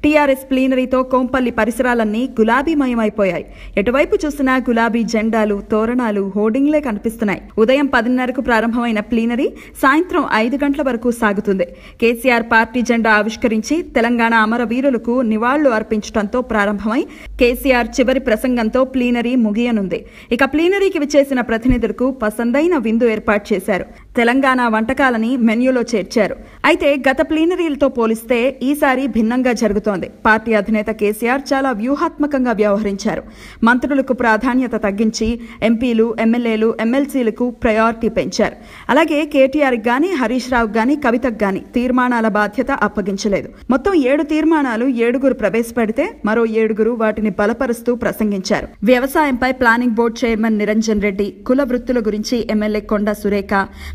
TRS ప్లీనరీతో Kompally పరిసరాలన్నీ గులాబీమయమైపోయాయి. ఎటువైపు చూసినా గులాబీ జెండాలు, తోరణాలు, హోర్డింగ్లే కనిపిస్తున్నాయి. ఉదయం 10:30కు ప్రారంభమైన ప్లీనరీ సాయంత్రం 5 గంటల వరకు సాగుతుంది. కేసీఆర్ పార్టీ జెండా ఆవిష్కరించి తెలంగాణ అమరవీరులకు నివాళులు అర్పించడంతో ప్రారంభమై కేసీఆర్ చివరి ప్రసంగంతో ప్లీనరీ ముగియనుంది. ఇక ప్లీనరీకి విచ్చేసిన ప్రతినిధులకు పసందైన విందు ఏర్పాటు చేశారు. తెలంగాణ వంటకాలని మెన్యూలో చేర్చారు. అయితే గత ప్లీనరీలతో పోలిస్తే ఈసారి భిన్నంగా జరుగుతోంది. పార్టీ అధినేత కేసీఆర్ చాలా వ్యూహాత్మకంగా వ్యవహరించారు. మంత్రులకు ప్రాధాన్యత తగ్గించి ఎంపీలు, ఎమ్మెల్యేలు, ఎమ్మెల్సీలకు ప్రయారిటీ పెంచారు. అలాగే కేటీఆర్ గాని, హరీష్ రావు గాని, కవితకు గాని తీర్మానాల బాధ్యత అప్పగించలేదు. మొత్తం 7 తీర్మానాలు 7 ప్రవేశపెడితే మరో 7 వాటిని బలపరుస్తూ ప్రసంగించారు. వ్యవసాయంపై planning board chairman Niranjan Reddy, కుల వృత్తుల గురించి ఎమ్మెల్యే కొండ సురేఖ,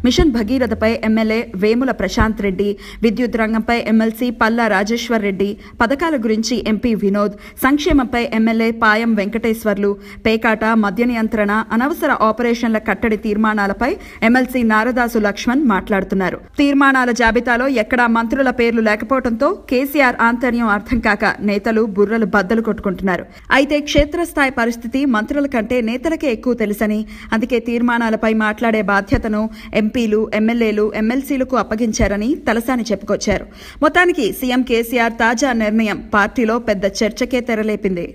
మిషన్ భగీరథపై ఎమ్మెల్యే వేముల ప్రశాంత్ రెడ్డి, విద్యుత్ రంగంపై ఎమ్మెల్సీ పల్లా రాజేశ్వర్ రెడ్డి, పథకాల గురించి ఎంపీ వినోద్, సంక్షేమంపై ఎమ్మెల్యే పాయం వెంకటేశ్వర్లు, పేకాట, మద్య నియంత్రణ, అనవసర ఆపరేషన్ల కట్టడి తీర్మానాలపై ఎమ్మెల్సీ నారదాసు లక్ష్మణ్ మాట్లాడుతున్నారు. తీర్మానాల జాబితాలో ఎక్కడా మంత్రుల పేర్లు లేకపోవడంతో కేసీఆర్ ఆంతర్యం అర్థం కాక నేతలు బుర్రలు బద్దలు కొట్టుకుంటున్నారు. అయితే క్షేత్రస్థాయి పరిస్థితి మంత్రుల కంటే నేతలకే ఎక్కువ తెలుసని, అందుకే తీర్మానాలపై మాట్లాడే బాధ్యతను ఎంపీలు, ఎమ్మెల్యేలు, ఎమ్మెల్సీలకు అప్పగించారని తలసాని చెప్పుకొచ్చారు. మొత్తానికి సీఎం కేసీఆర్ తాజా నిర్ణయం పార్టీలో పెద్ద చర్చకే తెరలేపింది.